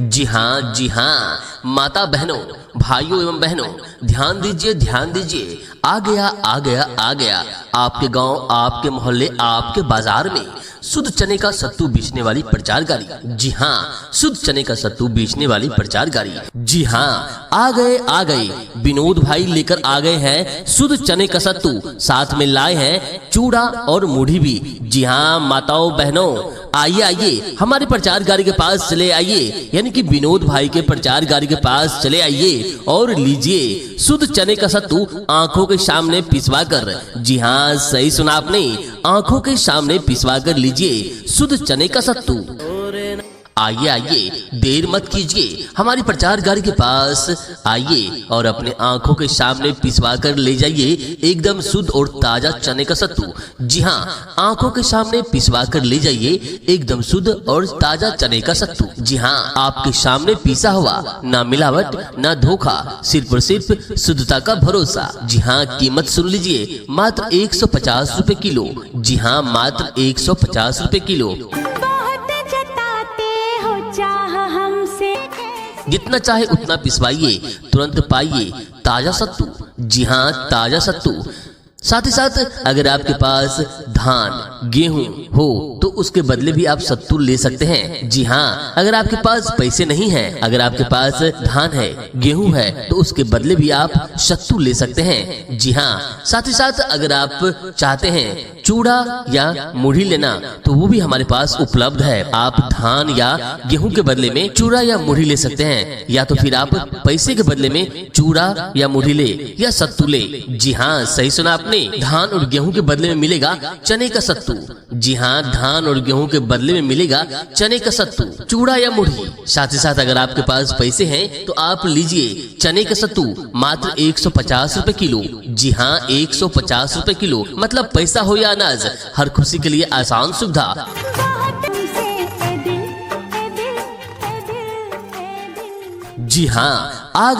जी हाँ माता बहनों, भाइयों एवं बहनों, ध्यान दीजिए, आ गया आपके गांव, आपके मोहल्ले, आपके बाजार में शुद्ध चने का सत्तू बेचने वाली प्रचार गाड़ी। जी हाँ, शुद्ध चने का सत्तू बेचने वाली प्रचार गाड़ी। जी हाँ, आ गए विनोद भाई लेकर आ गए हैं शुद्ध चने का सत्तू, साथ में लाए हैं चूड़ा और मुढ़ी भी। जी हाँ माताओं बहनों, आइए हमारे प्रचार गाड़ी के पास चले आइए, यानी कि विनोद भाई के प्रचार गाड़ी के पास चले आइए और लीजिए शुद्ध चने का सत्तू आंखों के सामने पिसवा कर। जी हाँ, सही सुना आपने, आंखों के सामने पिसवा कर लीजिए शुद्ध चने का सत्तू। आइए देर मत कीजिए, हमारी प्रचार गाड़ी के पास आइए और अपने आंखों के सामने पिसवा कर ले जाइए एकदम शुद्ध और ताजा चने का सत्तू। जी हाँ, आंखों के सामने पिसवा कर ले जाइए एकदम शुद्ध और ताजा चने का सत्तू। जी हाँ, आपके सामने पिसा हुआ, ना मिलावट ना धोखा, सिर्फ और सिर्फ शुद्धता का भरोसा। जी हाँ, कीमत सुन लीजिए, मात्र 150 रुपए किलो। जी हाँ, मात्र 150 रुपए किलो। जितना चाहे उतना पिसवाइए, तुरंत पाइए ताजा सत्तू। जी हाँ, ताजा सत्तू। साथ ही साथ अगर आपके पास धान गेहूं हो तो उसके बदले भी आप सत्तू ले सकते हैं। जी हाँ, अगर आपके पास पैसे नहीं हैं, अगर आपके पास धान है गेहूं है तो उसके बदले भी आप सत्तू ले सकते हैं। जी हाँ, साथ ही साथ अगर आप चाहते हैं चूड़ा या मुढ़ी लेना तो वो भी हमारे पास उपलब्ध है। आप धान या गेहूं के बदले में चूड़ा या मुढ़ी ले सकते हैं, या तो फिर आप पैसे के बदले में चूड़ा या मुढ़ी ले या सत्तू ले। जी हाँ, सही सुना आपने, धान और गेहूं के बदले में मिलेगा चने का सत्तू। जी हाँ, धान और गेहूं के बदले में मिलेगा चने का सत्तू, चूड़ा या मुढ़ी। साथ ही साथ अगर आपके पास पैसे हैं तो आप लीजिए चने का सत्तू मात्र 150 रुपए किलो। जी हाँ, 150 रुपए किलो, मतलब पैसा हो या अनाज, हर खुशी के लिए आसान सुविधा। जी हाँ, आ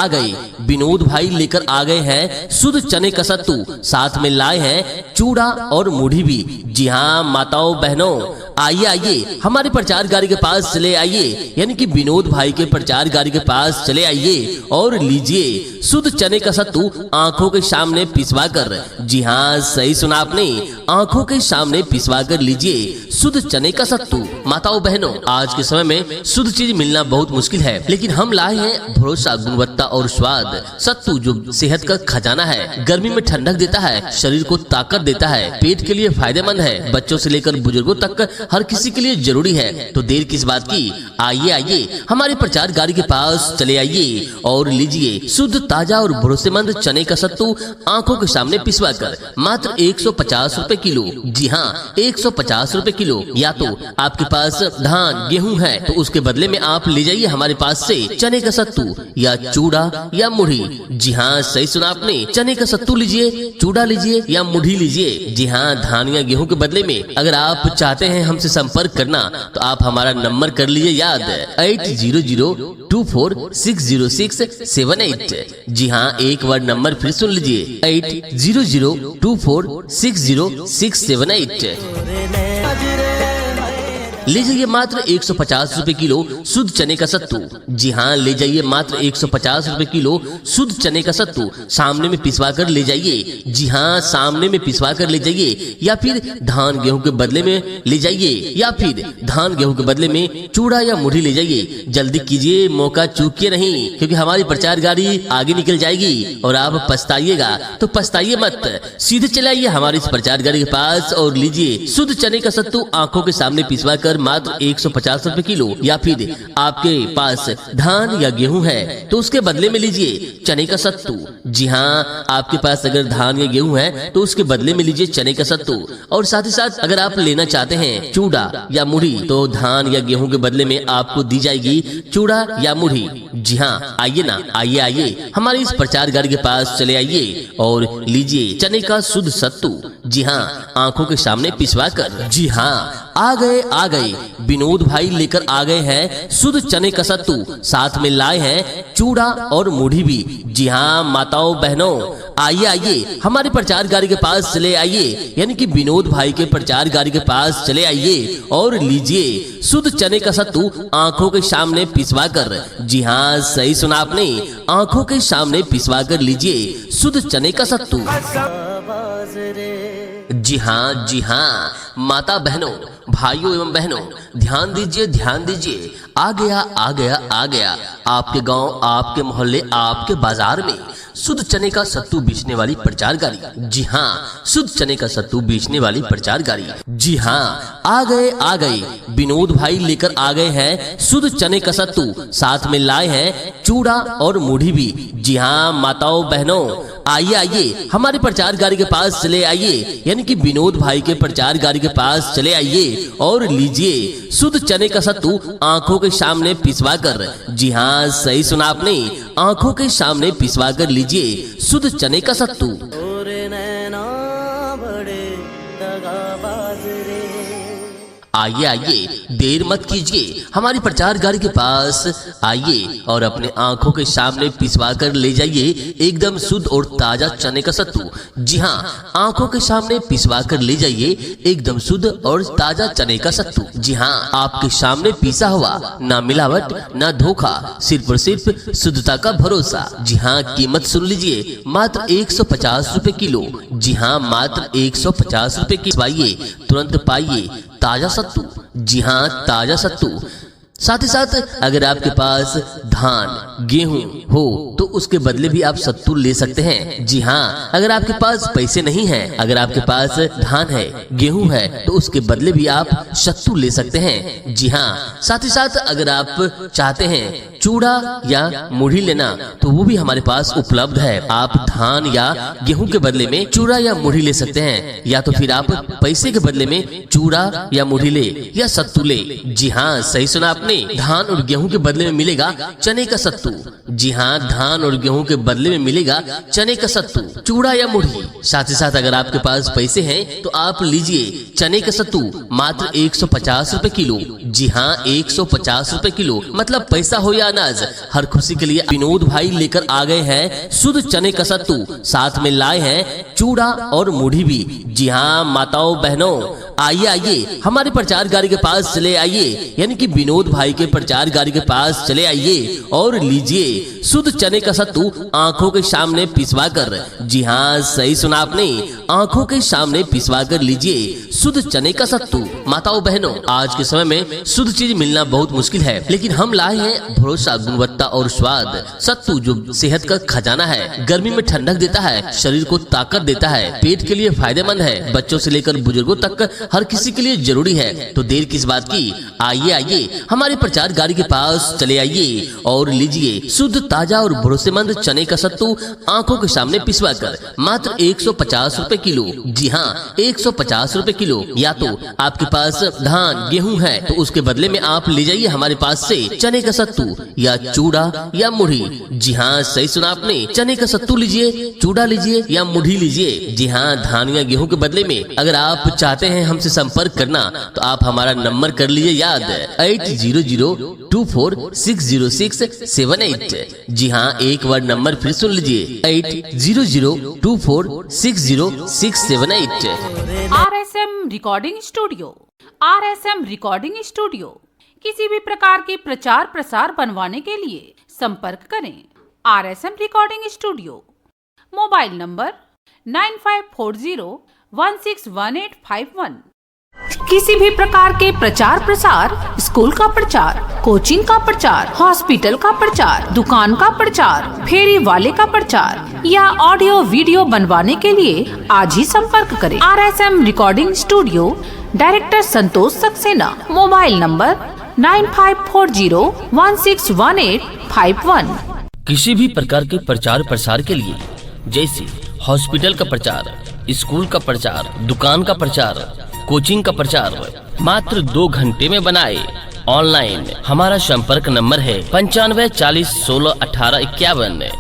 गए विनोद भाई लेकर आ गए हैं शुद्ध चने का सत्तू, साथ में लाए हैं चूड़ा और मुढ़ी भी। जी हाँ माताओं बहनों, आइए हमारे प्रचार गाड़ी के पास चले आइए, यानी कि विनोद भाई के प्रचार गाड़ी के पास चले आइए और लीजिए शुद्ध चने का सत्तू आंखों के सामने पिसवा कर। जी हाँ, सही सुना आपने, आंखों के सामने पिसवा कर लीजिए शुद्ध चने का सत्तू। माताओं बहनों, आज के समय में शुद्ध चीज मिलना बहुत मुश्किल है, लेकिन हम लाए हैं भरोसा, गुणवत्ता और स्वाद सत्तू, जो सेहत का खजाना है। गर्मी में ठंडक देता है, शरीर को ताकत देता है, पेट के लिए फायदेमंद है, बच्चों से लेकर बुजुर्गों तक हर किसी के लिए जरूरी है। तो देर किस बात की, आइए हमारे प्रचार गाड़ी के पास चले आइए और लीजिए शुद्ध ताजा और भरोसेमंद चने का सत्तू आंखों के सामने पिसवा कर मात्र 150 रुपए किलो। जी हाँ, 150 रुपए किलो। या तो आपके पास धान गेहूं है तो उसके बदले में आप ले जाइए हमारे पास से चने का सत्तू या चूड़ा या मुढ़ी। जी हाँ, सही सुना आपने, चने का सत्तू लीजिए, चूड़ा लीजिए या मुढ़ी लीजिए। जी हाँ, धान या गेहूं के बदले में अगर आप चाहते हैं हमसे संपर्क करना तो आप हमारा नंबर कर लीजिए याद, 8002460678। जी हाँ, एक बार नंबर फिर सुन लीजिए, 8002460678। ले जाइए मात्र 150 रुपए किलो शुद्ध चने का सत्तू। जी हाँ, ले जाइए मात्र 150 रुपए किलो शुद्ध चने का सत्तू, सामने में पिसवा कर ले जाइए। जी हाँ, सामने में पिसवा कर ले जाइए, या फिर धान गेहूं के बदले में ले जाइए, या फिर धान गेहूं के बदले में चूड़ा या मुढ़ी ले जाइए। जल्दी कीजिए, मौका चूकिए नहीं, क्योंकि हमारी प्रचार गाड़ी आगे निकल जाएगी और आप पछताइएगा। तो पछताइए मत, सीधे चलाइए हमारी इस प्रचार गाड़ी के पास और लीजिए शुद्ध चने का सत्तू आंखों के सामने पिसवा कर मात्र 150 रुपए किलो। या फिर आपके पास धान या गेहूं है तो उसके बदले में लीजिए चने का सत्तू। जी हाँ, आपके पास अगर धान या गेहूं है तो उसके बदले में लीजिए चने का सत्तू। और साथ ही साथ अगर आप लेना चाहते हैं चूड़ा या मुढ़ी तो धान या गेहूं के बदले में आपको दी जाएगी चूड़ा या मुढ़ी। जी हाँ, आइए ना, आइए हमारे इस प्रचार गाड़ी के पास चले आइए और लीजिए चने का शुद्ध सत्तू। जी हाँ, आंखों के सामने पिसवा कर। जी हाँ, आ गए विनोद भाई लेकर आ गए हैं शुद्ध चने का सत्तू, साथ में लाए हैं चूड़ा और मुढ़ी भी। जी हाँ माताओं बहनों, आइए हमारे प्रचार गाड़ी के पास चले आइए, यानी कि विनोद भाई के प्रचार गाड़ी के पास चले आइए और लीजिए शुद्ध चने का सत्तू आंखों के सामने पिसवा कर। जी हाँ सही सुना आपने, आंखों के सामने पिसवा कर लीजिए शुद्ध चने का सत्तू। जी हाँ माता बहनों, भाइयों एवं बहनों, ध्यान दीजिए आ गया आपके गांव, आपके मोहल्ले, आपके बाजार में शुद्ध चने का सत्तू बेचने वाली प्रचार गाड़ी। जी हाँ, शुद्ध चने का सत्तू बेचने वाली प्रचार गाड़ी। जी हाँ, आ गए विनोद भाई लेकर आ गए हैं शुद्ध चने का सत्तू, साथ में लाए हैं चूड़ा और मुढ़ी भी। जी हाँ माताओं बहनों, आइए हमारे प्रचार गाड़ी के पास चले आइए, यानी कि विनोद भाई के प्रचार गाड़ी के पास चले आइए और लीजिए शुद्ध चने का सत्तू आंखों के सामने पिसवा कर। जी हाँ सही सुना आपने, आंखों के सामने पिसवा कर लीजिए शुद्ध चने का सत्तू। आइए देर मत कीजिए, हमारी प्रचार गाड़ी के पास आइए और अपने आंखों के सामने पिसवा कर ले जाइए एकदम शुद्ध और ताजा चने का सत्तू। जी हाँ, आंखों के सामने पिसवा कर ले जाइए एकदम शुद्ध और ताजा चने का सत्तू। जी हाँ, आपके सामने पिसा हुआ, ना मिलावट ना धोखा, सिर्फ और सिर्फ शुद्धता का भरोसा। जी हाँ, कीमत सुन लीजिए, मात्र 150 रुपए किलो। जी हाँ, मात्र 150 रुपए की तुरंत पाइए ताजा सत्तू। जी हाँ, ताजा सत्तू। साथ ही साथ अगर आपके पास धान गेहूं हो तो उसके बदले भी आप सत्तू ले सकते हैं। जी हाँ, अगर आपके पास पैसे नहीं हैं, अगर आपके पास धान है गेहूं है तो उसके बदले भी आप सत्तू ले सकते हैं। जी हाँ, साथ ही साथ अगर आप चाहते हैं चूड़ा या मुढ़ी लेना तो वो भी हमारे पास उपलब्ध है। आप धान या गेहूं के बदले में चूड़ा या मुढ़ी ले सकते हैं, या तो फिर आप पैसे के बदले में चूड़ा या मुढ़ी ले या सत्तू ले। जी हाँ, सही सुना आपने, धान और गेहूं के बदले में मिलेगा चने का सत्तू। जी हाँ, धान और गेहूं के बदले में मिलेगा चने का सत्तू, चूड़ा या मुढ़ी। साथ ही साथ अगर आपके पास पैसे हैं तो आप लीजिए चने का सत्तू मात्र 150 रुपए किलो। जी हाँ, 150 रुपए किलो, मतलब पैसा हो या अनाज, हर खुशी के लिए विनोद भाई लेकर आ गए हैं शुद्ध चने का सत्तू, साथ में लाए हैं चूड़ा और मुढ़ी भी। जी हाँ माताओं बहनों, आइए हमारे प्रचार गाड़ी के पास चले आइए, यानी कि विनोद भाई के प्रचार गाड़ी के पास चले आइए और लीजिए शुद्ध चने का सत्तू आंखों के सामने पिसवा कर। जी हाँ, सही सुना आपने, आंखों के सामने पिसवा कर लीजिए शुद्ध चने का सत्तू। माताओं बहनों, आज के समय में शुद्ध चीज मिलना बहुत मुश्किल है, लेकिन हम लाए हैं भरोसा, गुणवत्ता और स्वाद सत्तू, जो सेहत का खजाना है। गर्मी में ठंडक देता है, शरीर को ताकत देता है, पेट के लिए फायदेमंद है, बच्चों से लेकर बुजुर्गों तक हर किसी के लिए जरूरी है। तो देर किस बात की, आइए हमारे प्रचार गाड़ी के पास चले आइए और लीजिए शुद्ध ताजा और भरोसेमंद चने का सत्तू आंखों के सामने पिसवा कर मात्र 150 रुपए किलो। जी हाँ, 150 रुपए किलो। या तो आपके पास धान गेहूं है तो उसके बदले में आप ले जाइए हमारे पास से चने का सत्तू या चूड़ा या मुढ़ी। जी हाँ, सही सुना आपने, चने का सत्तू लीजिए, चूड़ा लीजिए या मुढ़ी लीजिए। जी हाँ, धान या गेहूं के बदले में अगर आप चाहते हैं हमसे संपर्क करना तो आप हमारा नंबर कर लीजिए याद, 8002460678। जी हाँ, एक बार नंबर फिर सुन लीजिए, 8002460678। RSM recording studio. RSM recording studio किसी भी प्रकार के प्रचार प्रसार बनवाने के लिए संपर्क करें। RSM recording studio, mobile number 9540161851। किसी भी प्रकार के प्रचार प्रसार, स्कूल का प्रचार, कोचिंग का प्रचार, हॉस्पिटल का प्रचार, दुकान का प्रचार, फेरी वाले का प्रचार या ऑडियो वीडियो बनवाने के लिए आज ही संपर्क करें। RSM रिकॉर्डिंग स्टूडियो, डायरेक्टर संतोष सक्सेना, मोबाइल नंबर 9540161851। किसी भी प्रकार के प्रचार प्रसार के लिए, जैसे हॉस्पिटल का प्रचार, स्कूल का प्रचार, दुकान का प्रचार, कोचिंग का प्रचार, मात्र 2 घंटे में बनाए ऑनलाइन। हमारा संपर्क नंबर है 9540161851।